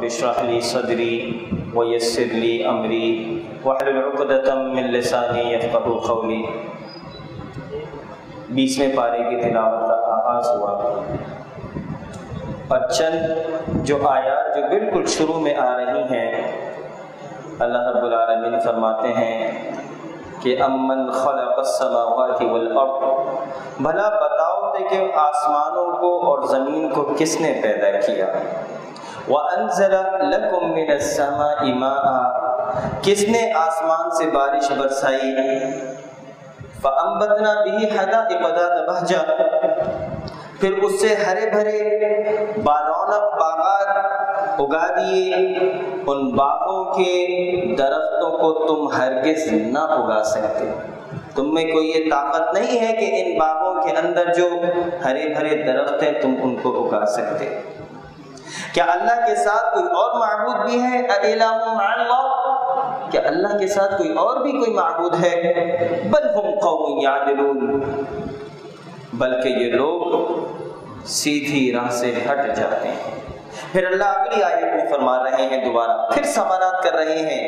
رب اشرح لی صدری ویسر لی امری واحلل عقدۃ من لسانی یفقہوا قولی۔ 20ویں پارے کی تلاوت کا آغاز ہوا اور چند جو آیات جو بالکل شروع میں آ رہی ہیں، اللہ رب العالمین فرماتے ہیں کہ امن خلق السماوات والارض، بھلا بتاؤ دے کہ آسمانوں کو اور زمین کو کس نے پیدا کیا، وانزل لکم من السماء ماء، کس نے آسمان سے بارش برسائی، فانبتنا به حدائق ذات بہجہ، پھر اس سے ہرے بھرے بارونق باغات اگا دیے، ان باغوں کے درختوں کو تم ہرگز نہ اگا سکتے، تم میں کوئی یہ طاقت نہیں ہے کہ ان باغوں کے اندر جو ہرے بھرے درخت ہیں تم ان کو اگا سکتے۔ کیا اللہ کے ساتھ کوئی اور معبود بھی ہے؟ اَإِلَٰهٌ مَّعَ اللَّهِ، کیا اللہ کے ساتھ کوئی اور بھی کوئی معبود ہے؟ بل ہم قوم یعدلون، بلکہ یہ لوگ سیدھی راہ سے ہٹ جاتے ہیں۔ پھر اللہ اگلی آیت میں فرما رہے ہیں، دوبارہ پھر سوالات کر رہے ہیں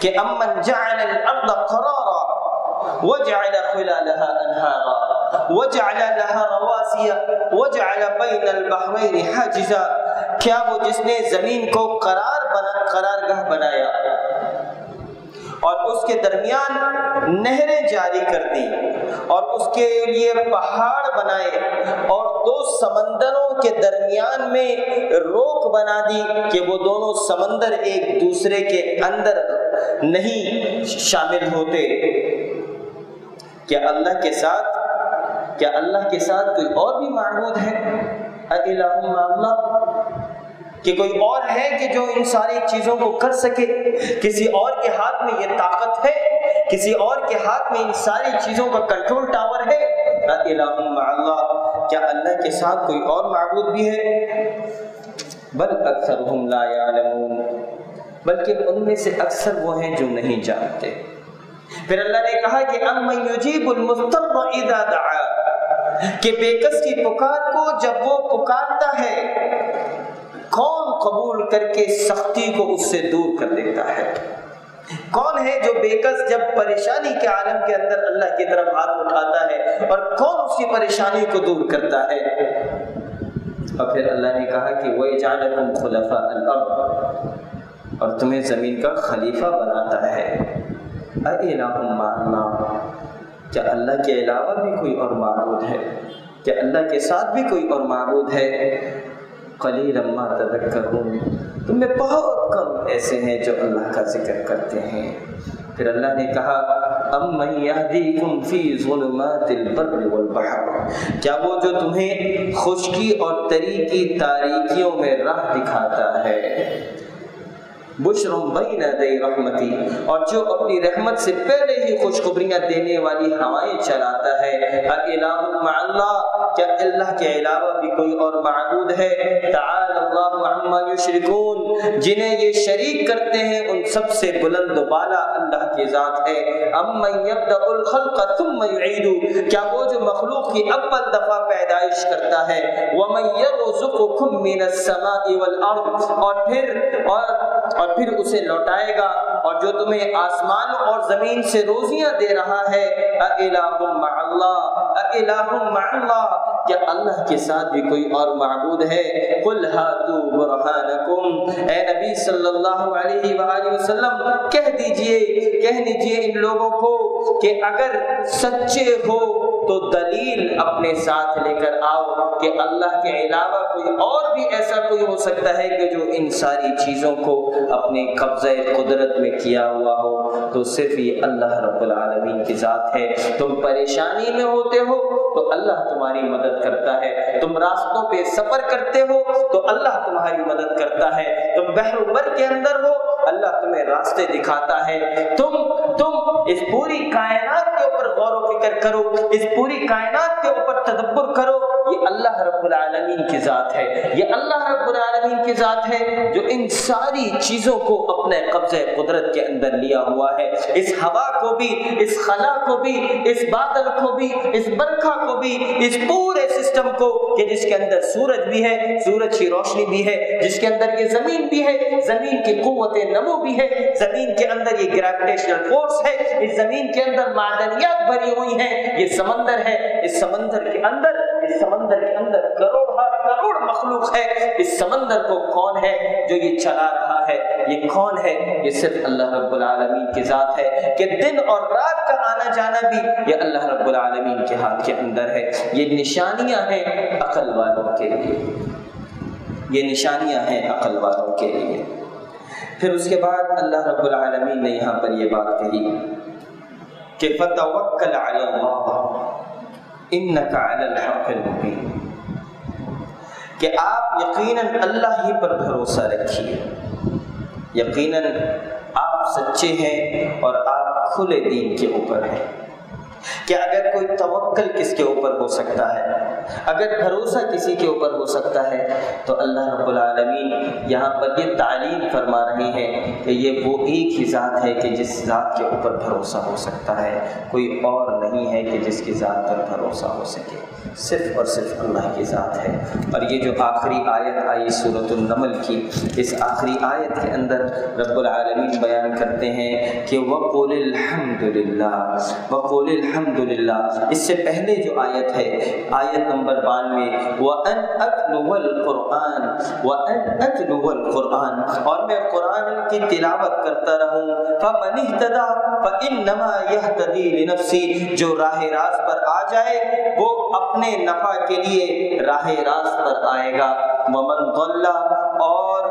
کہ امن جعل الارض قرارا وجعل خلالها انہارا وجعل لها رواسي وجعل بين البحرين حاجزا، کیا وہ جس نے زمین کو قرارگاہ بنایا اور اس کے درمیان نہریں جاری کر دی اور اس کے لیے پہاڑ بنائے اور دو سمندروں کے درمیان میں روک بنا دی کہ وہ دونوں سمندر ایک دوسرے کے اندر نہیں شامل ہوتے، کیا اللہ کے ساتھ کوئی اور بھی معبود ہے؟ اَإِلَٰهٌ مَّعَ اللَّهِ، کہ کوئی اور ہے کہ جو ان ساری چیزوں کو کر سکے؟ کسی اور کے ہاتھ میں یہ طاقت ہے؟ کسی اور کے ہاتھ میں ان ساری چیزوں کا کنٹرول ٹاور ہے؟ الہ مع اللہ، کیا اللہ کے ساتھ کوئی اور معبود بھی ہے؟ بل اکثرهم لا يعلمون، بلکہ ان میں سے اکثر وہ ہیں جو نہیں جانتے۔ پھر اللہ نے کہا کہ امن یجیب المضطر اذا دعا، کہ بے کس کی پکار کو جب وہ پکارتا ہے کون قبول کر کے سختی کو اس سے دور کر دیتا ہے؟ کون ہے جو بے کس جب پریشانی کے عالم کے اندر اللہ کی طرف ہاتھ اٹھاتا ہے اور کون اس کی پریشانی کو دور کرتا ہے؟ اور پھر اللہ نے کہا کہ وَيَجْعَلَكُمْ خُلَفَاءَ الْأَرْضِ، اور تمہیں زمین کا خلیفہ بناتا ہے۔ اَإِلَٰهٌ مَّعَ اللَّهِ، کیا اللہ کے علاوہ بھی کوئی اور معبود ہے؟ کیا اللہ کے ساتھ بھی کوئی اور معبود ہے؟ قلیلا ما تذکرون، تم میں بہت کم ایسے ہیں جو اللہ کا ذکر کرتے ہیں۔ پھر اللہ نے کہا امن یہدیکم فی ظلمات البر والبحر، کیا وہ جو تمہیں خشکی اور تری کی تاریکیوں میں راہ دکھاتا ہے، بشر بین یدی رحمتی، اور جو اپنی رحمت سے پہلے ہی خوشخبریاں دینے والی ہوائیں چلاتا ہے۔ الہ مع اللہ، کیا اللہ کے علاوہ بھی کوئی اور معبود ہے؟ تعالی اللہ عما یشرکون، جنہیں یہ شریک کرتے ہیں ان سب سے بلند و بالا اللہ کی ذات ہے۔ امن یبدأ الخلق ثم یعید، کیا وہ جو مخلوق کی اول دفعہ پیدائش کرتا ہے، ومن یرزقکم من السماء والارض، اور پھر اسے لوٹائے گا، اور جو تمہیں آسمان اور زمین سے روزیاں دے رہا ہے۔ اَإِلَٰهٌ مَّعَ اللَّهِ، اَإِلَٰهٌ مَّعَ اللَّهِ، کیا اللہ کے ساتھ بھی کوئی اور معبود ہے؟ قُلْ هَاتُوا بُرْهَانَكُمْ، اے نبی صلی اللہ علیہ وآلہ وسلم کہہ دیجئے ان لوگوں کو کہ اگر سچے ہو تو دلیل اپنے ساتھ لے کر آؤ کہ اللہ کے علاوہ کوئی اور بھی ایسا کوئی ہو سکتا ہے کہ جو ان ساری چیزوں کو اپنے قبضہ قدرت میں کیا ہوا ہو، تو صرف یہ اللہ رب العالمین کی ذات ہے۔ تم پریشانی میں ہوتے ہو تو اللہ تمہاری مدد کرتا ہے، تم راستوں پہ سفر کرتے ہو تو اللہ تمہاری مدد کرتا ہے، تم بحر بر کے اندر ہو اللہ تمہیں راستے دکھاتا ہے۔ تم اس پوری کائنات کے اوپر غور و فکر کرو، اس پوری کائنات کے اوپر تدبر کرو، یہ اللہ رب العالمین کی ذات ہے، یہ اللہ رب العالمین العالمین کی ذات ہے جو ان ساری چیزوں کو اپنے قبضے قدرت کے اندر لیا ہوا ہے، اس ہوا کو بھی، اس خلا کو بھی، اس بادل کو بھی، اس برکھا کو بھی، اس پورے سسٹم کو کہ جس کے اندر سورج بھی ہے، سورج کی روشنی بھی ہے، جس کے اندر یہ زمین بھی ہے، زمین کی قوت نمو بھی ہے، زمین کے اندر یہ گریویٹیشنل فورس ہے، اس زمین کے اندر معدنیات بھری ہوئی ہیں، یہ سمندر ہے، اس سمندر کے اندر کروڑ مخلوق ہے، اس سمندر کو کون ہے جو یہ چلا رہا ہے؟ یہ کون ہے؟ یہ صرف اللہ رب العالمین کی ذات ہے کہ دن اور رات کا آنا جانا بھی یہ اللہ رب العالمین کے ہاتھ کے اندر ہے۔ یہ نشانیاں ہیں عقل والوں کے لیے، یہ نشانیاں ہیں عقل والوں کے لیے۔ پھر اس کے بعد اللہ رب العالمین نے یہاں پر یہ بات کہی کہ فَتَوَكَّلْ عَلَى اللَّهِ إِنَّكَ عَلَى الْحَقِّ الْمُبِينِ، کہ آپ یقیناً اللہ ہی پر بھروسہ رکھیے، یقیناً آپ سچے ہیں اور آپ کھلے دین کے اوپر ہیں۔ کہ اگر کوئی توکل کس کے اوپر ہو سکتا ہے، اگر بھروسہ کسی کے اوپر ہو سکتا ہے، تو اللہ رب العالمین یہاں پر یہ تعلیم فرما رہے ہیں کہ یہ وہ ایک ہی ذات ہے کہ جس ذات کے اوپر بھروسہ ہو سکتا ہے، کوئی اور نہیں ہے کہ جس کی ذات پر بھروسہ ہو سکے، صرف اور صرف اللہ کی ذات ہے۔ اور یہ جو آخری آیت آئی سورۃ النمل کی، اس آخری آیت کے اندر رب العالمین بیان کرتے ہیں کہ وَقُلِ الْحَمْدُ لِلَّهِ وَقُلِ الْحَمْدُ لِلَّهِ، اس سے پہلے جو آیت ہے آیت نمبر 92، وَأَنْ أَتْلُوَ الْقُرْآنَ وَأَنْ أَتْلُوَ الْقُرْآنَ، اور میں قرآن کی تلاوت کرتا رہوں، فَمَنِ اهْتَدَىٰ فَإِنَّمَا يَهْتَدِي لِنَفْسِهِ، جو راہ راست پر آ جائے وہ اپنے نفع کے لیے راہ راست پر آئے گا، وَمَنْ ضَلَّ، اور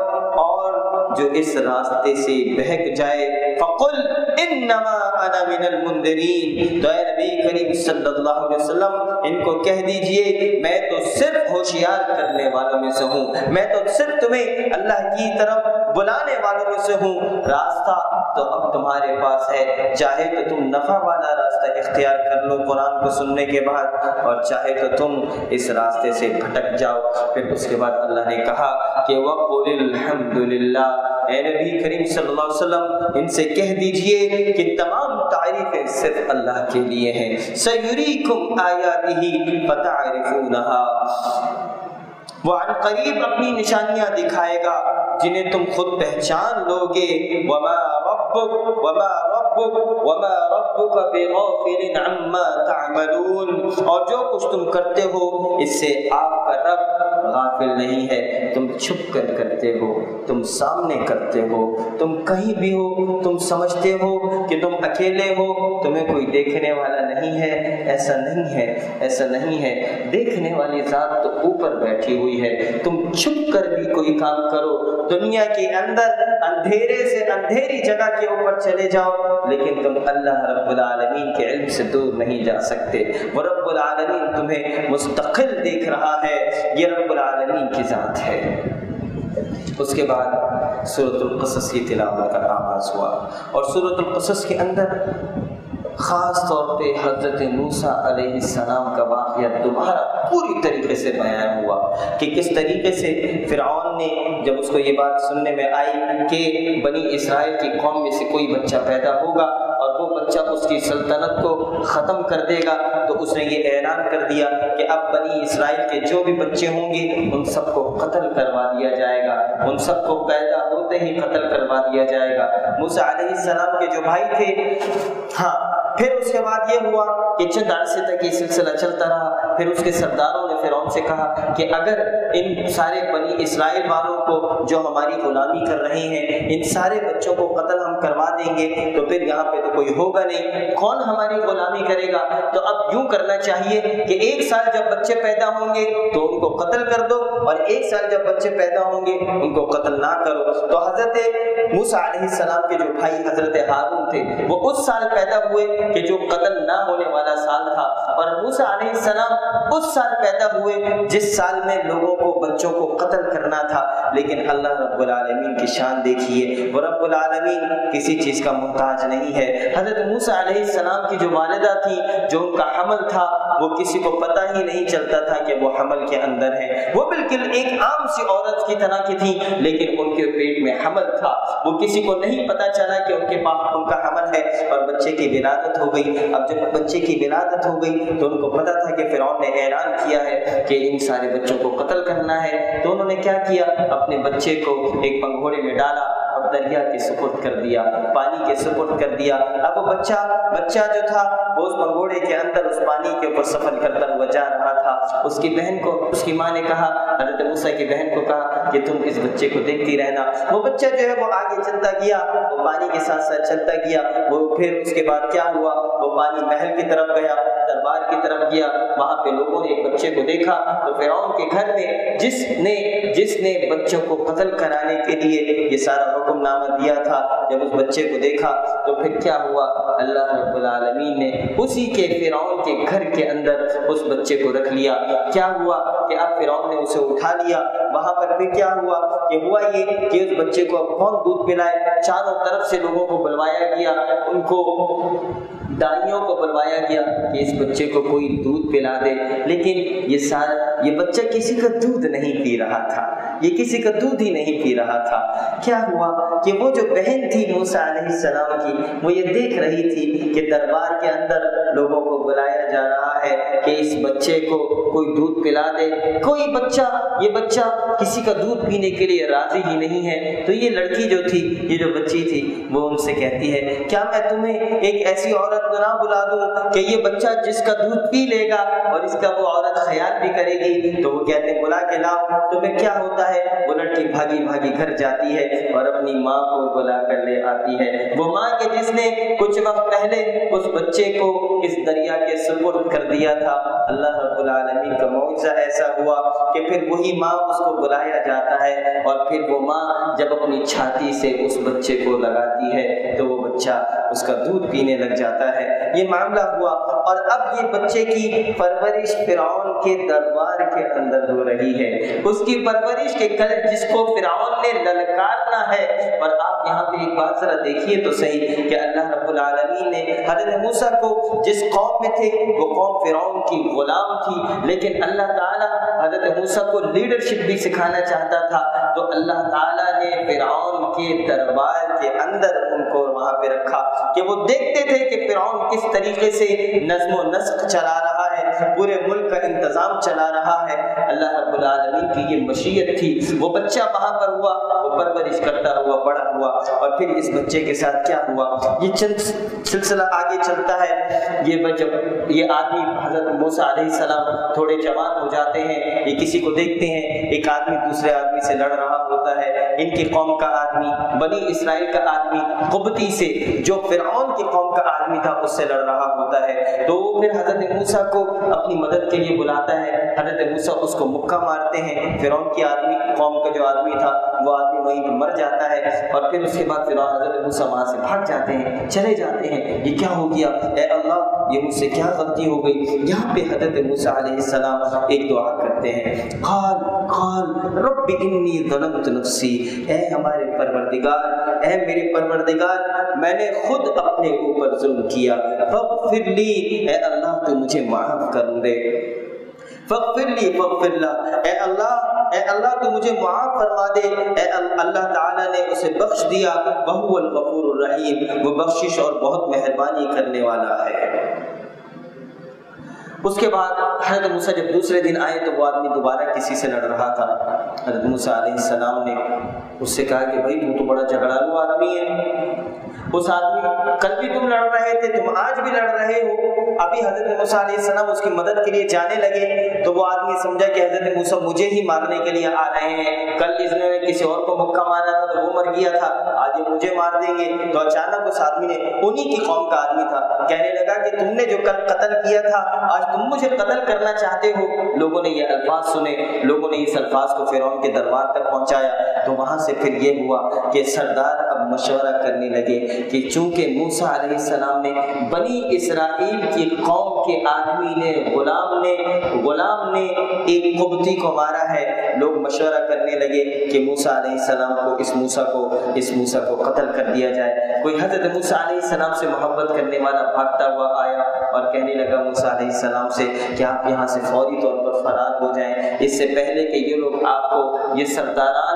جو اس راستے سے بہک جائے، فَقُلْ إِنَّمَا أَنَا مِنَ الْمُنذِرِينَ، تو اے نبی کریم صلی اللہ علیہ وسلم ان کو کہہ دیجئے میں تو صرف ہوشیار کرنے والوں میں سے ہوں، میں تو صرف تمہیں اللہ کی طرف بلانے والوں میں سے ہوں، راستہ تو اب تمہارے پاس ہے، چاہے تو تم نفع والا راستہ اختیار کر لو قرآن کو سننے کے بعد، اور چاہے تو تم اس راستے سے بھٹک جاؤ۔ پھر اس کے بعد اللہ نے کہا کہ وَقُلِ الْحَمْدُ لِلَّهِ، اے نبی کریم صلی اللہ علیہ وسلم ان سے کہہ دیجئے کہ تمام تعریفیں صرف اللہ کے لیے ہیں، سَيُرِيكُمْ آيَاتِهِ فَتَعْرِفُونَهَا، وہ عن قریب اپنی نشانیاں دکھائے گا جنہیں تم خود پہچان لوگے، وَمَا رَبُّكَ بِغَافِلٍ عَمَّا تَعْمَلُونَ، اور جو کچھ تم کرتے ہو اس سے آپ کا رب غافل نہیں ہے، تم چھپ کر کرتے ہو، تم سامنے کرتے ہو، تم کہیں بھی ہو، تم سمجھتے ہو کہ تم اکیلے ہو، تمہیں کوئی دیکھنے والا نہیں ہے، ایسا نہیں ہے، ایسا نہیں ہے، دیکھنے والی ذات تو اوپر بیٹھی ہوئی ہے، تم چھپ کر بھی کوئی کام کرو، دنیا کے اندر اندھیرے سے اندھیری جگہ کے اوپر چلے جاؤ، لیکن تم اللہ رب العالمین کے علم سے دور نہیں جا سکتے، وہ رب العالمین تمہیں مستقل دیکھ رہا ہے، یہ رب العالمین کی ذات ہے۔ اس کے بعد سورۃ القصص کی تلاوت کا آغاز ہوا، اور سورۃ القصص کے اندر خاص طور پہ حضرت موسیٰ علیہ السلام کا واقعہ دوبارہ پوری طریقے سے بیان ہوا کہ کس طریقے سے فرعون نے جب اس کو یہ بات سننے میں آئی کہ بنی اسرائیل کی قوم میں سے کوئی بچہ پیدا ہوگا اور وہ بچہ اس کی سلطنت کو ختم کر دے گا، تو اس نے یہ اعلان کر دیا کہ اب بنی اسرائیل کے جو بھی بچے ہوں گے ان سب کو قتل کروا دیا جائے گا، ان سب کو پیدا ہوتے ہی قتل کروا دیا جائے گا۔ موسیٰ علیہ السلام کے جو بھائی تھے، پھر اس کے بعد یہ ہوا کہ چند عرصے تک یہ سلسلہ چلتا رہا، پھر اس کے سرداروں نے فرعون سے کہا کہ اگر ان سارے بنی اسرائیل والوں کو جو ہماری غلامی کر رہے ہیں ان سارے بچوں کو قتل ہم کروا دیں گے تو پھر یہاں پہ تو کوئی ہوگا نہیں، کون ہماری غلامی کرے گا؟ تو اب یوں کرنا چاہیے کہ 1 سال جب بچے پیدا ہوں گے تو ان کو قتل کر دو، اور 1 سال جب بچے پیدا ہوں گے ان کو قتل نہ کرو۔ تو حضرت موسیٰ علیہ السلام کے جو بھائی حضرت ہارون تھے وہ اس سال پیدا ہوئے کہ جو قتل نہ ہونے والا سال تھا، اور موسیٰ علیہ السلام اس سال پیدا ہوئے جس سال میں لوگوں کو، بچوں کو قتل کرنا تھا۔ لیکن اللہ رب العالمین کی شان دیکھیے، وہ رب العالمین کسی چیز کا محتاج نہیں ہے۔ حضرت موسیٰ علیہ السلام کی جو والدہ تھی، جو ان کا حمل تھا، وہ کسی کو پتہ ہی نہیں چلتا تھا کہ وہ حمل کے اندر ہے۔ وہ بالکل ایک عام سی عورت کی طرح کی تھی، لیکن ان کے پیٹ میں حمل تھا، وہ کسی کو نہیں پتہ چلا کہ ان کے پاس ان کا حمل ہے، اور بچے کی ولادت ہو گئی۔ اب جب بچے کی ولادت ہو گئی تو ان کو پتہ تھا کہ فرعون نے اعلان کیا ہے کہ ان سارے بچوں کو قتل کرنا ہے، تو انہوں نے کیا کیا، اپنے بچے کو ایک پنگھوڑے میں ڈالا اور دریا کے سپرد کر دیا، پانی کے سپرد کر دیا۔ اب وہ بچہ جو تھا وہ اس پنگھوڑے کے اندر اس پانی کے اوپر سفر کرتا ہوا جا رہا تھا۔ اس کی بہن کو، اس کی ماں نے کہا، حضرت موسیٰ کی بہن کو کہا کہ تم اس بچے کو دیکھتی رہنا۔ وہ بچہ جو ہے وہ آگے چلتا گیا، وہ پانی کے ساتھ ساتھ چلتا گیا۔ وہ پھر اس کے بعد کیا ہوا، وہ پانی محل کی طرف گیا، دربار کی طرف گیا، وہاں پہ لوگوں نے ایک بچے کو دیکھا تو فرعون کے گھر میں جس نے بچوں کو قتل کرانے کے لیے یہ سارا حکم نامہ دیا تھا، جب اس بچے کو دیکھا تو پھر کیا ہوا، اللہ رب العالمین نے اسی کے فرعون کے گھر کے اندر اس بچے کو رکھ لیا۔ کیا ہوا کہ اب فرعون نے اسے اٹھا لیا۔ وہاں پر پھر کیا ہوا کہ ہوا یہ کہ اس بچے کو اب کون دودھ پلائے، چاروں طرف سے لوگوں کو بلوایا گیا، ان کو دائیوں کو بلوایا گیا کہ اس بچے کو کوئی دودھ پلا دے، لیکن یہ بچہ کسی کا دودھ نہیں پی رہا تھا، یہ کسی کا دودھ ہی نہیں پی رہا تھا۔ کیا ہوا کہ وہ جو بہن تھی موسیٰ علیہ السلام کی، وہ یہ دیکھ رہی تھی کہ دربار کے اندر لوگوں کو بلایا جا رہا ہے کہ اس بچے کو کوئی دودھ پلا دے، کوئی یہ بچہ کسی کا دودھ پینے کے لیے راضی ہی نہیں ہے۔ تو یہ لڑکی جو تھی، یہ جو بچی تھی، وہ ان سے کہتی ہے کیا میں تمہیں ایک ایسی عورت کو نہ بلا دوں کہ یہ بچہ جس کا دودھ پی لے گا اور اس کا وہ عورت خیال بھی کرے گی؟ تو وہ کہتے ہیں بلا کے لاؤ۔ تو پھر کیا ہوتا ہے، وہ لڑکی بھاگی بھاگی گھر جاتی ہے اور اپنی ماں کو بلا کر لے آتی ہے، وہ ماں کے جس نے کچھ وقت پہلے اس بچے کو اس دریا کے سپرد کر دیا تھا۔ اللہ رب العالمین کا معجزہ ایسا ہوا کہ پھر وہی ماں اس کو بلایا جاتا ہے، اور پھر وہ ماں جب اپنی چھاتی سے اس بچے کو لگاتی ہے تو وہ بچہ اس کا دودھ پینے لگ جاتا ہے۔ یہ معاملہ ہوا، اور اب یہ بچے کی پرورش فرعون کے دربار کے اندر ہو رہی ہے، اس کی پرورش کے کل جس کو فرعون نے للکارنا ہے۔ اور آپ یہاں پہ ایک بات ذرا دیکھیے تو صحیح کہ اللہ رب العالمین نے حضرت موسیٰ کو جس قوم میں تھے وہ قوم فرعون کی غلام تھی، لیکن اللہ تعالیٰ حضرت موسیٰ کو لیڈرشپ بھی سکھانا چاہتا تھا، تو اللہ تعالیٰ نے فرعون کے دربار کے اندر ان کو وہاں پہ رکھا کہ وہ دیکھتے تھے کہ فرعون کس طریقے سے نظم و نسق چلا رہا ہے، پورے ملک کا انتظام چلا رہا ہے۔ اللہ رب العالمین کی یہ مشیت تھی۔ وہ بچہ وہاں پر ہوا، وہ پرورش کرتا ہوا بڑا ہوا، اور پھر اس بچے کے ساتھ کیا ہوا، یہ چند سلسلہ آگے چلتا ہے۔ جب یہ آدمی حضرت موسیٰ علیہ السلام تھوڑے جوان ہو جاتے ہیں، یہ کسی کو دیکھتے ہیں، ایک آدمی دوسرے آدمی سے لڑ رہا ہوتا ہے، ان کی قوم کا آدمی، بنی اسرائیل کا آدمی قبطی سے، جو فرعون کی قوم کا آدمی تھا، اس سے لڑ رہا ہوتا ہے۔ تو وہ پھر حضرت موسیٰ کو اپنی مدد کے لیے بلاتا ہے، حضرت موسیٰ اس کو مکہ مارتے ہیں، فرعون کی قوم کا جو آدمی تھا وہ آدمی وہیں پہ مر جاتا ہے، اور پھر اس کے بعد فرعون حضرت موسیٰ وہاں سے بھاگ جاتے ہیں، چلے جاتے ہیں۔ یہ کیا ہو گیا، اے اللہ یہ مجھ سے کیا غلطی ہو گئی؟ یہاں پہ حضرت موسیٰ علیہ السلام ایک دعا کرتے ہیں، قال رب انی ظلمت نفسی، اے ہمارے پروردگار، اے میرے پروردگار، میں نے خود اپنے اوپر ظلم کیا، فاغفر لی، اے اللہ تو مجھے معاف کر دے، فاغفر لی فاغفر لہ، اے اللہ تو مجھے معاف فرما دے۔ اے اللہ تعالیٰ نے اسے بخش دیا، وہو الغفور الرحیم، وہ بخشش اور بہت مہربانی کرنے والا ہے۔ اس کے بعد حضرت موسیٰ جب دوسرے دن آئے تو وہ آدمی دوبارہ کسی سے لڑ رہا تھا۔ حضرت موسیٰ علیہ السلام نے اس سے کہا کہ بھائی تو بڑا جھگڑالو آدمی ہے، اس آدمی کل بھی تم لڑ رہے تھے، تم آج بھی لڑ رہے ہو۔ ابھی حضرت موسیٰ علیہ السلام اس کی مدد کے لیے جانے لگے تو وہ آدمی سمجھا کہ حضرت موسیٰ مجھے ہی مارنے کے لیے آ رہے ہیں، کل اس نے کسی اور کو مکہ مارا تھا تو وہ مر گیا تھا، آج یہ مجھے مار دیں گے۔ تو اچانک اس آدمی نے، انہی کی قوم کا آدمی تھا، کہنے لگا کہ تم نے جو کل قتل کیا تھا آج تم مجھے قتل کرنا چاہتے ہو۔ لوگوں نے یہ الفاظ سنے، لوگوں نے اس الفاظ کو فرعون کے دربار تک پہنچایا۔ تو وہاں سے پھر یہ ہوا کہ سردار اب مشورہ کرنے لگے کہ چونکہ موسیٰ علیہ السلام نے بنی اسرائیل کی قوم کے آدمی نے غلام نے ایک قبطی کو مارا ہے، لوگ مشورہ کرنے لگے کہ موسیٰ علیہ السلام کو اس موسیٰ کو قتل کر دیا جائے۔ کوئی حضرت موسیٰ علیہ السلام سے محبت کرنے والا بھاگتا ہوا آیا اور کہنے لگا موسیٰ علیہ السلام سے کہ آپ یہاں سے فوری طور پر فرار ہو جائیں، اس سے پہلے کہ یہ لوگ آپ کو یہ سرداران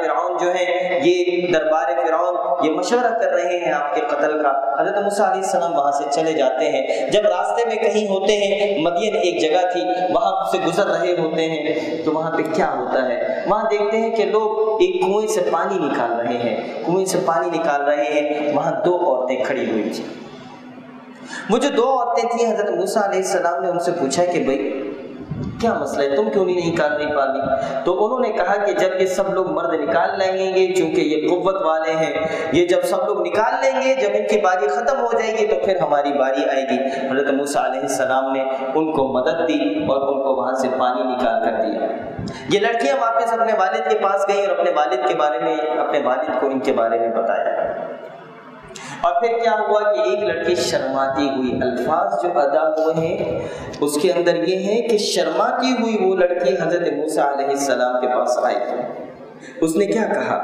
فرعون جو ہیں، یہ دربار فرعون یہ مشورہ کر رہے ہیں آپ کے قتل کا۔ حضرت موسیٰ علیہ السلام وہاں سے چلے جاتے ہیں۔ جب راستے میں کہیں ہوتے ہیں، مدین ایک جگہ تھی، وہاں سے گزر رہے ہوتے ہیں تو وہاں پہ کیا ہوتا ہے، وہاں دیکھتے ہیں کہ لوگ ایک کنویں سے پانی نکال رہے ہیں۔ وہاں دو عورتیں کھڑی ہوئی تھیں۔ وہ جو دو عورتیں تھیں، حضرت موسیٰ علیہ السلام نے ان سے پوچھا کہ بھائی کیا مسئلہ ہے، تم کیوں نہیں نکال نہیں پانی؟ تو انہوں نے کہا کہ جب یہ سب لوگ مرد نکال لیں گے، چونکہ یہ قوت والے ہیں، یہ جب سب لوگ نکال لیں گے، جب ان کی باری ختم ہو جائے گی تو پھر ہماری باری آئے گی۔ حضرت موسیٰ علیہ السلام نے ان کو مدد دی اور ان کو وہاں سے پانی نکال کر دیا۔ یہ لڑکیاں واپس اپنے والد کے پاس گئیں اور اپنے والد کو ان کے بارے میں بتایا۔ اور پھر کیا ہوا کہ ایک لڑکی شرماتی ہوئی، الفاظ جو ادا ہوئے ہیں اس کے اندر یہ ہے کہ شرماتی ہوئی وہ لڑکی حضرت موسیٰ علیہ السلام کے پاس آئی۔ اس نے کیا کہا،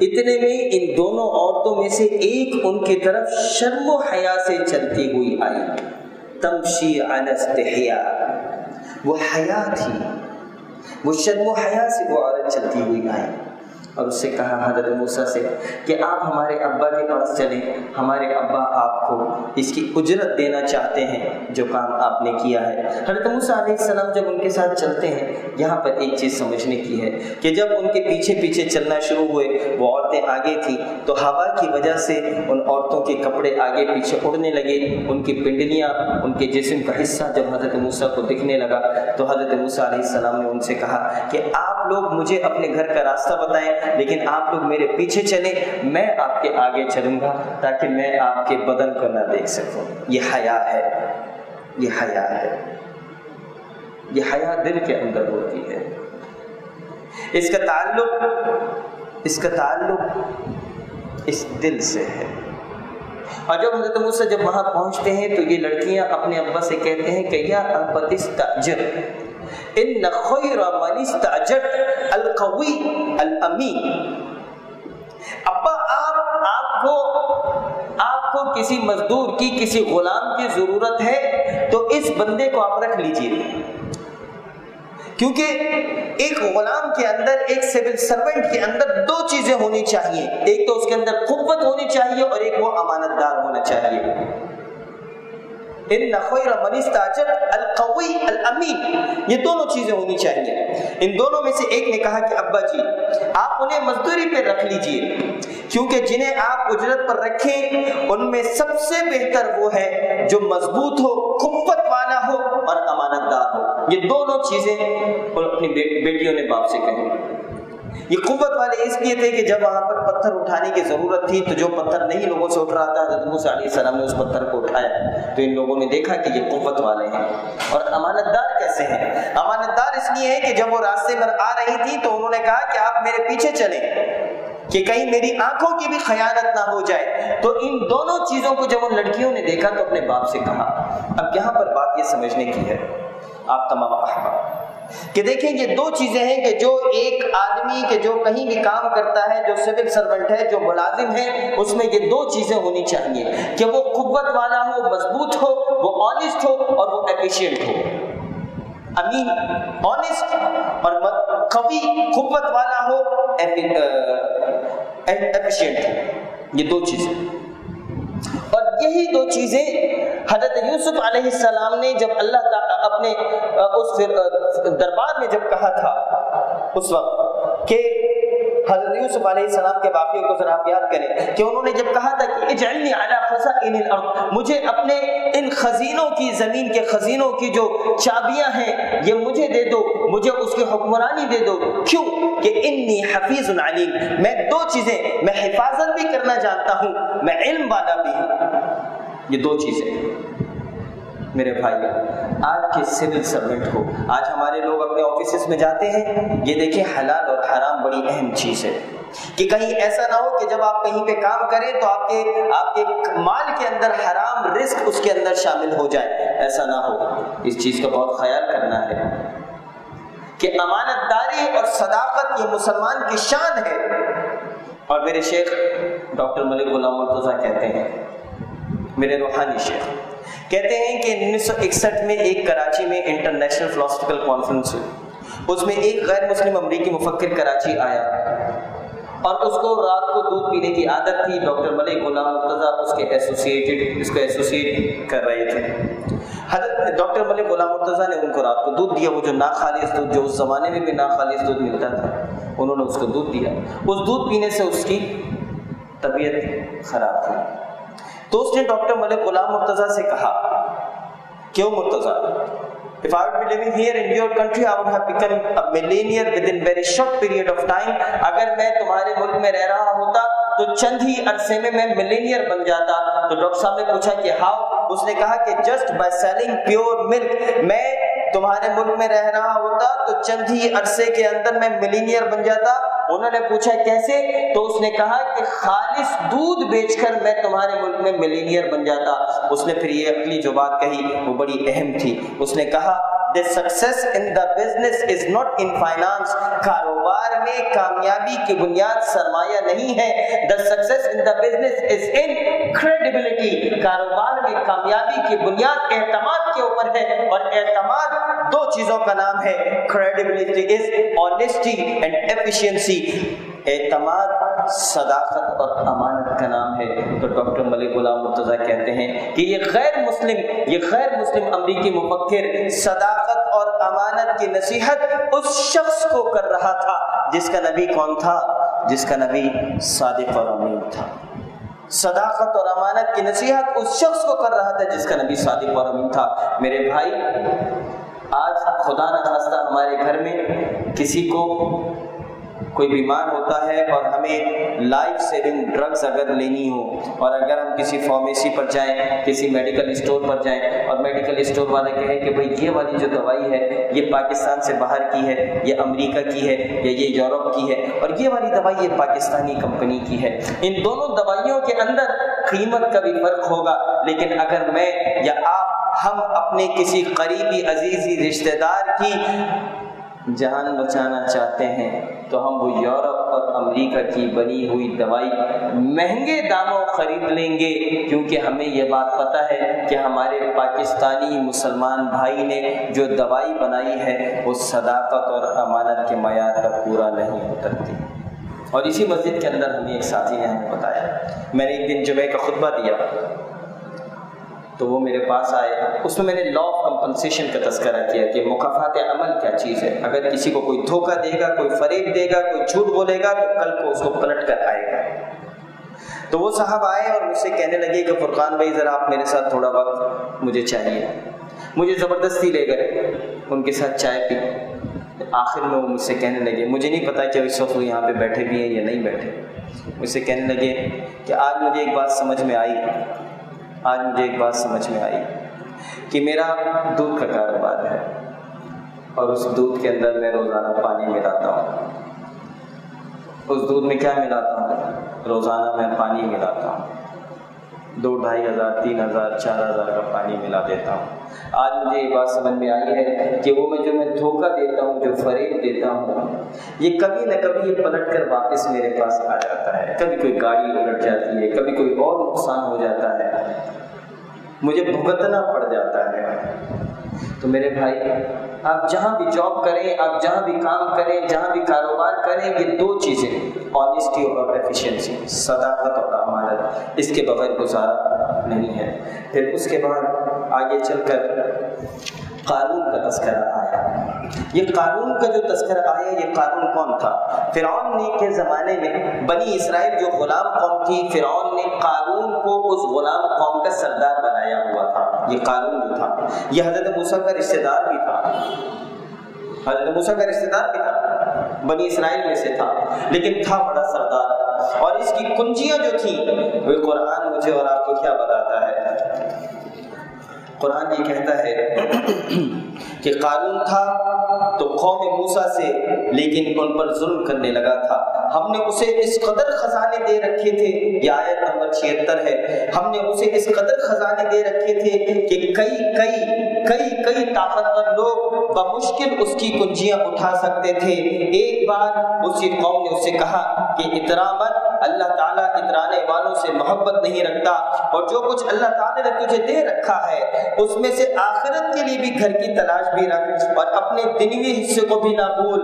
اتنے میں ان دونوں عورتوں میں سے ایک ان کی طرف شرم و حیا سے چلتی ہوئی آئی، تمشی علی استحیاء، وہ حیا تھی، وہ شرم و حیا سے وہ عورت چلتی ہوئی آئی اور اس سے کہا حضرت موسیٰ سے کہ آپ ہمارے ابا کے پاس چلیں، ہمارے ابا آپ کو اس کی اجرت دینا چاہتے ہیں جو کام آپ نے کیا ہے۔ حضرت موسیٰ علیہ السلام جب ان کے ساتھ چلتے ہیں، یہاں پر ایک چیز سمجھنے کی ہے کہ جب ان کے پیچھے چلنا شروع ہوئے، وہ عورتیں آگے تھیں تو ہوا کی وجہ سے ان عورتوں کے کپڑے آگے پیچھے اڑنے لگے، ان کی پنڈلیاں، ان کے جسم کا حصہ جب حضرت موسیٰ کو دکھنے لگا تو حضرت موسیٰ علیہ السلام نے ان سے کہا کہ آپ لوگ مجھے اپنے گھر کا راستہ بتائیں، لیکن آپ لوگ میرے پیچھے چلیں، میں آپ کے آگے چلوں گا تاکہ میں آپ کے بدن کو نہ دیکھ سکوں۔ یہ حیا ہے، یہ حیا ہے، یہ حیا دل کے اندر ہوتی ہے۔ اس کا تعلق اس دل سے ہے۔ اور جب حضرت موسیٰ جب وہاں پہنچتے ہیں تو یہ لڑکیاں اپنے ابا سے کہتے ہیں کہ یا ابت استاجر ان خیر من استاجرت القوی الامین، ابا آپ کو کسی مزدور کی، کسی غلام کی ضرورت ہے تو اس بندے کو آپ رکھ لیجئے، کیونکہ ایک غلام کے اندر، ایک سول سرونٹ کے اندر دو چیزیں ہونی چاہیے، ایک تو اس کے اندر قوت ہونی چاہیے اور ایک وہ امانت دار ہونا چاہیے۔ ان خیر من استاجرت القوی الامین، یہ دونوں چیزیں ہونی چاہیے۔ ان دونوں میں سے ایک نے کہا کہ ابا جی آپ انہیں مزدوری پہ رکھ لیجئے، کیونکہ جنہیں آپ اجرت پر رکھیں ان میں سب سے بہتر وہ ہے جو مضبوط ہو، قوت والا ہو اور امانت دار ہو۔ یہ دونوں چیزیں اپنی بیٹیوں نے باپ سے کہیں۔ یہ قوت والے اس لیے تھے کہ جب وہاں پر پتھر اٹھانے کی ضرورت تھی تو جو پتھر نہیں لوگوں سے اٹھ رہا تھا، حضرت موسیٰ علیہ السلام نے اس پتھر کو اٹھایا تو ان لوگوں نے دیکھا کہ یہ قوت والے ہیں۔ اور امانت دار کیسے ہیں؟ امانت دار اس لیے ہے کہ جب وہ راستے پر آ رہی تھی تو انہوں نے کہا کہ آپ میرے پیچھے چلیں کہ کہیں میری آنکھوں کی بھی خیانت نہ ہو جائے۔ تو ان دونوں چیزوں کو جب ان لڑکیوں نے دیکھا تو اپنے باپ سے کہا۔ اب یہاں پر بات یہ سمجھنے کی ہے آپ تمام احباب کہ دیکھیں یہ دو چیزیں ہیں کہ جو ایک آدمی کے جو کہیں بھی کام کرتا ہے، جو سول سرونٹ ہے، جو ملازم ہے، اس میں یہ دو چیزیں ہونی چاہیے کہ وہ قوت والا ہو، مضبوط ہو، وہ آنیسٹ ہو اور وہ ایفیشینٹ ہو۔ امین آنیسٹ اور قوی قوت والا ہو، ایفیشینٹ ہو، یہ دو چیزیں۔ اور یہی دو چیزیں حضرت یوسف علیہ السلام نے جب اللہ تعالیٰ اپنے اس دربار میں جب کہا تھا اس وقت کہ حضرت یوسف علیہ السلام کے واقعے کو ذرا آپ یاد کریں کہ انہوں نے جب کہا تھا کہ اجعلنی علی خزائن الارض، مجھے اپنے ان خزینوں کی، زمین کے خزینوں کی جو چابیاں ہیں یہ مجھے دے دو، مجھے اس کی حکمرانی دے دو۔ کیوں؟ کہ انی حفیظ علیم، میں دو چیزیں، میں حفاظت بھی کرنا جانتا ہوں، میں علم والا بھی ہوں۔ یہ دو چیزیں میرے بھائی، آج کے سول سرونٹ ہو، آج ہمارے لوگ اپنے آفیسز میں جاتے ہیں، یہ دیکھیں حلال اور حرام بڑی اہم چیز ہے کہ کہیں ایسا نہ ہو کہ جب آپ کہیں پہ کام کریں تو آپ کے مال کے اندر حرام رزق اس کے اندر شامل ہو جائے، ایسا نہ ہو۔ اس چیز کا بہت خیال کرنا ہے کہ امانت داری اور صداقت یہ مسلمان کی شان ہے۔ اور میرے شیخ ڈاکٹر ملک غلام مرتضیٰ کہتے ہیں، میرے روحانی شیخ کہتے ہیں کہ 1961 میں ایک کراچی میں انٹرنیشنل فلاسفیکل کانفرنس ہوئی، اس میں ایک غیر مسلم امریکی مفکر کراچی آیا اور اس کو رات کو دودھ پینے کی عادت تھی۔ ڈاکٹر ملک غلام مرتضیٰ اس کو ایسوسیٹ کر رہے تھے۔ حضرت ڈاکٹر ملک غلام مرتضیٰ نے ان کو رات کو دودھ دیا، وہ جو ناخالص دودھ، جو اس زمانے میں بھی ناخالص دودھ ملتا تھا، انہوں نے اس کو دودھ دیا۔ اس دودھ پینے سے اس کی طبیعت خراب ہوئی، تو اس نے ڈاکٹر ملک غلام مرتضیٰ سے کہا، کیوں Murtaza, if I would be living here in your country I would have become a millionaire within very short period of time۔ اگر میں تمہارے ملک میں رہ رہا ہوتا تو چند ہی عرصے میں millionaire بن جاتا۔ تو ڈاکٹر صاحب نے پوچھا کہ ہاؤ؟ اس نے کہا کہ just by selling pure milk، میں تمہارے ملک میں رہ رہا ہوتا تو چند ہی عرصے کے اندر میں millionaire بن جاتا۔ انہوں نے پوچھا کیسے؟ تو اس نے کہا کہ خالص دودھ بیچ کر میں تمہارے ملک میں millionaire بن جاتا۔ اس نے پھر یہ اگلی جو بات کہی وہ بڑی اہم تھی، اس نے کہا the success in the business is not in finance۔ کاروبار میں کامیابی کی بنیاد سرمایہ نہیں ہے، the success in the business is in credibility۔ کاروبار میں کامیابی کی بنیاد اعتماد کے اوپر ہے، اور اعتماد دو چیزوں کا نام ہے، credibility is honesty and efficiency۔ اعتماد صداقت اور امانت کا نام ہے۔ تو ڈاکٹر ملک غلام مرتضیٰ کہتے ہیں کہ یہ غیر مسلم امریکی مفکر صداقت اور امانت کی نصیحت اس شخص کو کر رہا تھا جس کا نبی کون تھا؟ جس کا نبی صادق اور امین تھا۔ صداقت اور امانت کی نصیحت اس شخص کو کر رہا تھا جس کا نبی صادق اور امین تھا۔ میرے بھائی، آج خدا نہ خواستہ ہمارے گھر میں کسی کو کوئی بیمار ہوتا ہے اور ہمیں لائف سیونگ ڈرگز اگر لینی ہو، اور اگر ہم کسی فارمیسی پر جائیں، کسی میڈیکل اسٹور پر جائیں، اور میڈیکل اسٹور والے کہیں کہ بھئی یہ والی جو دوائی ہے یہ پاکستان سے باہر کی ہے، یہ امریکہ کی ہے، یا یہ یورپ کی ہے، اور یہ والی دوائی یہ پاکستانی کمپنی کی ہے، ان دونوں دوائیوں کے اندر قیمت کا بھی فرق ہوگا، لیکن اگر میں یا آپ ہم اپنے کسی قریبی عزیزی رشتہ دار کی جان بچانا چاہتے ہیں تو ہم وہ یورپ اور امریکہ کی بنی ہوئی دوائی مہنگے داموں خرید لیں گے، کیونکہ ہمیں یہ بات پتہ ہے کہ ہمارے پاکستانی مسلمان بھائی نے جو دوائی بنائی ہے وہ صداقت اور امانت کے معیار پر پورا نہیں اترتی۔ اور اسی مسجد کے اندر ہمیں ایک ساتھی نے ہمیں بتایا، میں نے ایک دن جمعہ کا خطبہ دیا تو وہ میرے پاس آئے، اس میں میں نے لا آف کمپنسیشن کا تذکرہ کیا کہ مکافات عمل کیا چیز ہے۔ اگر کسی کو کوئی دھوکہ دے گا، کوئی فریب دے گا، کوئی جھوٹ بولے گا تو کل کو اس کو پلٹ کر آئے گا۔ تو وہ صاحب آئے اور مجھ سے کہنے لگے کہ فرقان بھائی ذرا آپ میرے ساتھ تھوڑا وقت مجھے چاہیے۔ مجھے زبردستی لے گئے، ان کے ساتھ چائے پی۔ آخر میں وہ مجھ سے کہنے لگے، مجھے نہیں پتا کہ اس وقت وہ یہاں پہ بیٹھے بھی ہیں یا نہیں بیٹھے، مجھ سے کہنے لگے کہ آج مجھے ایک بات سمجھ میں آئی کہ میرا دودھ کا کاروبار ہے اور اس دودھ کے اندر میں روزانہ پانی ملاتا ہوں۔ اس دودھ میں کیا ملاتا ہوں؟ روزانہ میں پانی ملاتا ہوں، 2,500 3,000 4,000 کا پانی ملا دیتا ہوں۔ آج مجھے یہ بات سمجھ میں آئی ہے کہ وہ جو میں دھوکہ دیتا ہوں، جو فریب دیتا ہوں، یہ کبھی نہ کبھی یہ پلٹ کر واپس میرے پاس آ جاتا ہے۔ کبھی کوئی گاڑی الٹ جاتی ہے، کبھی کوئی اور نقصان ہو جاتا ہے، مجھے بھگتنا پڑ جاتا ہے۔ تو میرے بھائی، آپ جہاں بھی جاب کریں، آپ جہاں بھی کام کریں، جہاں بھی کاروبار کریں، یہ دو چیزیں، آنیسٹی اور ایفیشنسی، صداقت اور امانت، اس کے بغیر گزارا نہیں ہے۔ پھر اس کے بعد آگے چل کر قارون کا تذکرہ آیا۔ یہ قارون کا جو تذکرہ آیا، یہ قارون کون تھا؟ فرعون نے کے زمانے میں بنی اسرائیل جو غلام قوم تھی، فرعون نے قارون کو اس غلام قوم کا سردار بنایا ہوا تھا۔ یہ قارون جو تھا یہ حضرت موسیٰ کا رشتہ دار بھی تھا، بنی اسرائیل میں سے تھا، لیکن تھا بڑا سردار۔ اور اس کی کنجیاں جو تھیں وہ قرآن مجھے اور آپ کو کیا بتاتا ہے؟ قرآن یہ کہتا ہے کہ قارون تھا تو قوم موسیٰ سے لیکن ان پر ظلم کرنے لگا تھا، ہم نے اسے اس قدر خزانے دے رکھے تھے، یہ آیت نمبر 76 ہے، ہم نے اسے اس قدر خزانے دے رکھے تھے کہ کئی طاقتور لوگ بمشکل اس کی کنجیاں اٹھا سکتے تھے۔ ایک بار اسی قوم نے اسے کہا کہ اترا مت، اللہ تعالیٰ اترانے والوں سے محبت نہیں رکھتا، اور جو کچھ اللہ تعالیٰ نے تجھے دے رکھا ہے اس میں سے آخرت کے لیے بھی گھر کی تلاش بھی رکھ، اور اپنے دنیوی حصے کو بھی نہ بھول،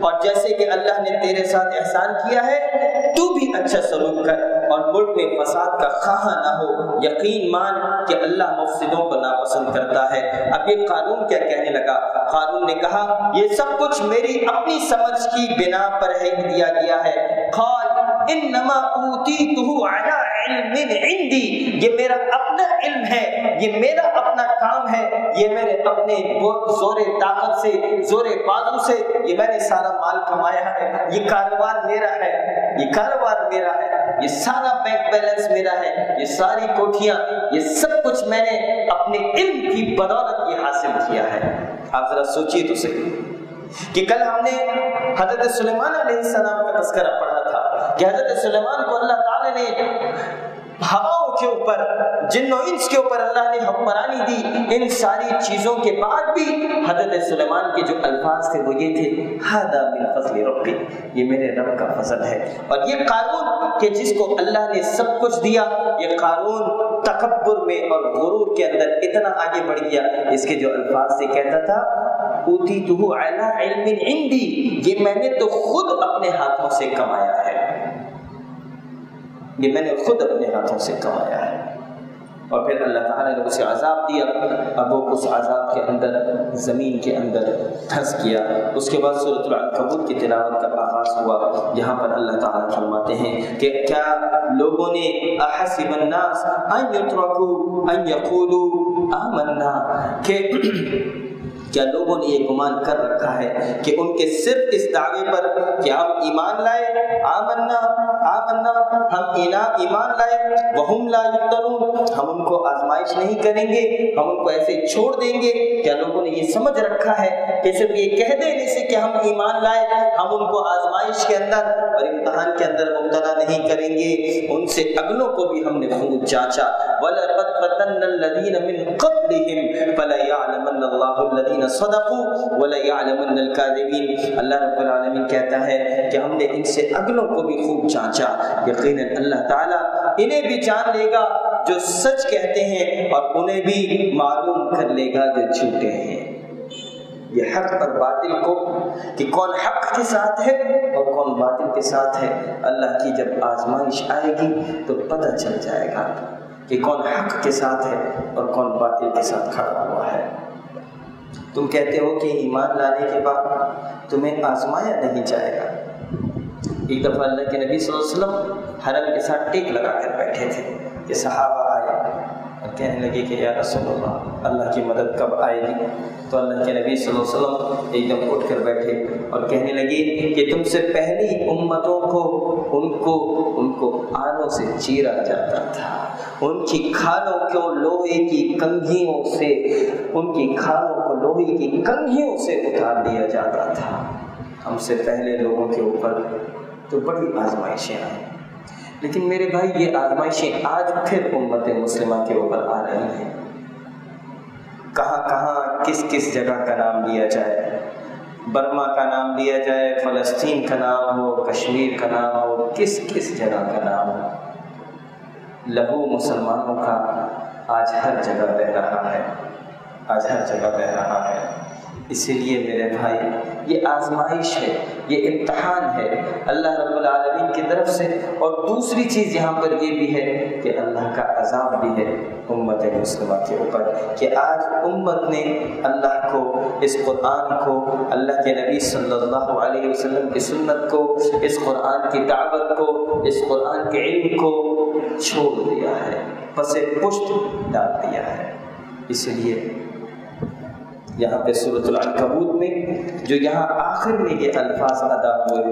اور جیسے کہ اللہ نے تیرے ساتھ احسان کیا ہے تو بھی اچھا سلوک کر، اور ملک میں فساد کا خواہاں نہ ہو، یقین مان کہ اللہ مفسدوں کو ناپسند کرتا ہے۔ اب یہ قارون کیا کہنے لگا؟ قارون نے کہا یہ سب کچھ میری اپنی سمجھ کی بنا پر ہے دیا گیا ہے۔ قال انما اوتیتہ علی علم عندی، یہ میرا اپنا علم ہے، یہ میرا اپنا کام ہے، یہ میرے اپنے زور طاقت سے، زور بازو سے یہ میں نے سارا مال کمایا ہے، یہ کاروبار میرا ہے، یہ کاروبار میرا ہے، یہ سارا بینک بیلنس میرا ہے، یہ ساری کوٹھیاں، یہ سب کچھ میں نے اپنے علم کی بدولت یہ حاصل کیا ہے۔ آپ ذرا سوچیے تو صحیح کہ کل ہم نے حضرت سلیمان علیہ السلام کا تذکرہ پڑھا تھا کہ حضرت سلیمان کو اللہ تعالیٰ نے ہواؤں کے اوپر، جن و انس کے اوپر اللہ نے حکمرانی دی، ان ساری چیزوں کے بعد بھی حضرت سلیمان کے جو الفاظ تھے وہ یہ تھے ھذا من فضل ربی، یہ میرے رب کا فضل ہے۔ اور یہ قارون کہ جس کو اللہ نے سب کچھ دیا، یہ قارون تکبر میں اور غرور کے اندر اتنا آگے بڑھ گیا، اس کے جو الفاظ سے کہتا تھا اوتیتہ علی علم عندی، یہ میں نے تو خود اپنے ہاتھوں سے کمایا ہے، یہ میں نے خود اپنے ہاتھوں سے کمایا ہے۔ اور پھر اللہ تعالیٰ نے اسے عذاب دیا، اب وہ اس عذاب کے اندر زمین کے اندر دھنس گیا۔ اس کے بعد سورۃ العنکبوت کی تلاوت کا آغاز ہوا۔ یہاں پر اللہ تعالیٰ فرماتے ہیں کہ کیا لوگوں نے احسب الناس ان یترکوا ان یقولوا آمنا، کہ کیا لوگوں نے یہ گمان کر رکھا ہے کہ ان کے صرف اس دعوے پر کہ ہم ایمان لائے، آمنا ہم ایمان لائے، وہم لا یفتنون، ہم ان کو آزمائش نہیں کریں گے، ہم ان کو ایسے چھوڑ دیں گے؟ کیا لوگوں نے یہ سمجھ رکھا ہے کہ صرف یہ کہہ دینے سے کہ ہم ایمان لائے ہم ان کو آزمائش کے اندر اور امتحان کے اندر مبتلا نہیں کریں گے؟ ان سے اگلوں کو بھی ہم نے خوب جانچا۔ وَلَقَدْ فَتَنَّا الَّذِينَ مِن قَبْلِهِمْ فَلَيَعْلَمَنَّ اللَّهُ الَّذِينَ صَدَقُوا وَلَيَعْلَمَنَّ الْكَاذِبِينَ۔ اللہ رب العالمین کہتا ہے کہ ہم نے ان سے اگلوں کو بھی خوب جانچا، یقیناً اللہ تعالیٰ انہیں بھی جان لے گا جو سچ کہتے ہیں، اور انہیں بھی معلوم کر لے گا جو جھوٹے ہیں۔ یہ حق اور باطل کو، کہ کون حق کے ساتھ ہے اور کون باطل کے ساتھ ہے، اللہ کی جب آزمائش آئے گی تو پتہ چل جائے گا کہ کون حق کے ساتھ ہے اور کون باطل کے ساتھ کھڑا ہوا ہے۔ تم کہتے ہو کہ ایمان لانے کے بعد تمہیں آزمایا نہیں جائے گا۔ ایک دفعہ اللہ کے نبی صلی اللہ علیہ وسلم حرم کے ساتھ ٹیک لگا کر بیٹھے تھے کہ صحابہ آئے اور کہنے لگے کہ یا رسول اللہ، اللہ کی مدد کب آئے گی؟ تو اللہ کے نبی صلی اللہ علیہ وسلم ایک دم اٹھ کر بیٹھے اور کہنے لگے کہ تم سے پہلی امتوں کو ان کو آنوں سے چیرا جاتا تھا، ان کی کھالوں کو لوہے کی کنگھیوں سے، ان کی کھالوں کو لوہے کی کنگھیوں سے اتار دیا جاتا تھا۔ ہم سے پہلے لوگوں کے اوپر تو بڑی آزمائشیں آئیں، لیکن میرے بھائی یہ آزمائشیں آج پھر امت مسلمہ کے اوپر آ رہی ہیں۔ کہاں کہاں کس کس جگہ کا نام لیا جائے، برما کا نام لیا جائے، فلسطین کا نام ہو، کشمیر کا نام ہو، کس کس جگہ کا نام ہو، لہو مسلمانوں کا آج ہر جگہ بہہ رہا ہے، آج ہر جگہ بہہ رہا ہے۔ اسی لیے میرے بھائی یہ آزمائش ہے، یہ امتحان ہے اللہ رب العالمین کی طرف سے۔ اور دوسری چیز یہاں پر یہ بھی ہے کہ اللہ کا عذاب بھی ہے امت مسلمہ کے اوپر، کہ آج امت نے اللہ کو، اس قرآن کو، اللہ کے نبی صلی اللہ علیہ وسلم کی سنت کو، اس قرآن کی دعوت کو، اس قرآن کے علم کو چھوڑ دیا ہے، پس پشت ڈال دیا ہے۔ اس لیے یہاں پہ سورۃ العنکبوت میں جو یہاں آخر میں یہ الفاظ ادا ہوئے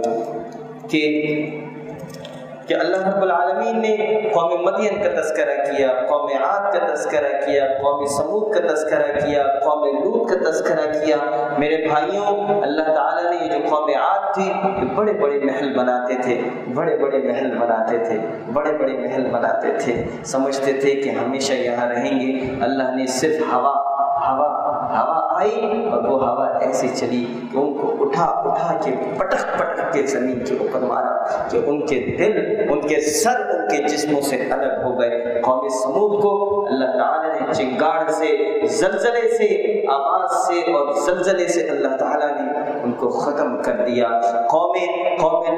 کہ اللہ رب العالمین نے قوم مدین کا تذکرہ کیا، قوم عاد کا تذکرہ کیا، قوم سمود کا تذکرہ کیا، قوم لوط کا تذکرہ کیا۔ میرے بھائیوں، اللہ تعالیٰ نے یہ جو قوم عاد تھی یہ بڑے بڑے محل بناتے تھے، بڑے بڑے محل بناتے تھے، بڑے بڑے محل بناتے تھے، سمجھتے تھے کہ ہمیشہ یہاں رہیں گے۔ اللہ نے صرف ہوا آئی اور وہ ہوا ایسی چلی کہ ان کو اٹھا کے پٹک کے زمین کے اوپر مارا کہ ان کے دل، ان کے سر، ان کے جسموں سے الگ ہو گئے۔ قوم سمود کو اللہ تعالیٰ نے چنگاڑ سے، زلزلے سے، آواز سے اور زلزلے سے اللہ تعالیٰ نے ان کو ختم کر دیا۔ قوم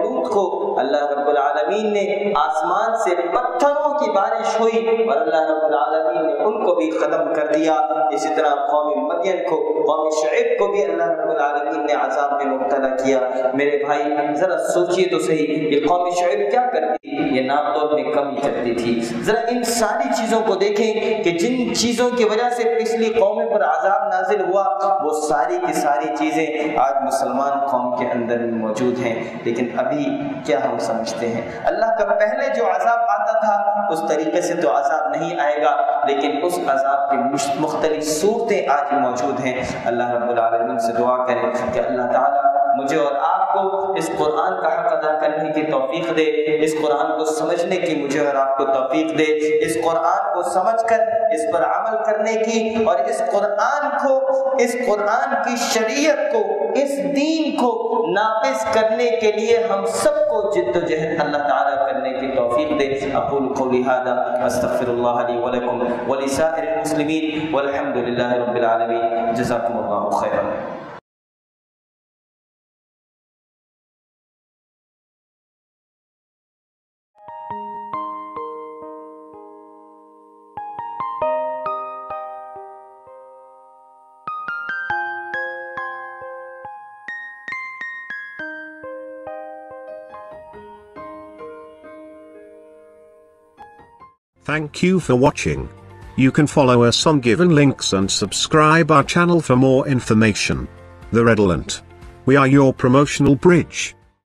لوط کو اللہ رب العالمین نے آسمان سے پتھروں کی بارش ہوئی اور اللہ رب العالمین نے ان کو بھی ختم کر دیا۔ اسی طرح قوم مدین کو، قوم شعیب کو بھی اللہ رب العالمین نے عذاب میں مبتلا کیا۔ میرے بھائی ذرا سوچئے تو صحیح، یہ قوم شعیب کیا کرتی؟ یہ ناپ تول میں کمی کرتی تھی۔ ذرا ان ساری چیزوں کو دیکھیں کہ جن چیزوں کی وجہ سے پچھلی قوموں پر عذاب نازل ہوا وہ ساری کی ساری چیزیں آج مسلمان قوم کے اندر میں موجود ہیں، لیکن ابھی کیا ہم سمجھتے ہیں؟ اللہ کا پہلے جو عذاب آتا تھا اس طریقے سے تو عذاب نہیں آئے گا، لیکن اس عذاب کی مختلف صورتیں آج موجود ہیں۔ اللہ رب العالمین سے دعا کریں کہ اللہ تعالیٰ مجھے اور آپ کو اس قرآن کا حق ادا کرنے کی توفیق دے، اس قرآن کو سمجھنے کی مجھے اور آپ کو توفیق دے، اس قرآن کو سمجھ کر اس پر عمل کرنے کی اور اس قرآن کی شریعت کو، اس دین کو نافذ کرنے کے لیے ہم سب کو جد و جہد اللہ تعالیٰ کرنے کی توفیق دے۔ اقول قولی ھذا استغفر اللہ لی ولکم ولسائر المسلمین والحمد للہ رب العالمین۔ جزاکم اللہ خیرا۔ Thank you for watching. You can follow us on given links and subscribe our channel for more information. The Redolent. We are your promotional bridge.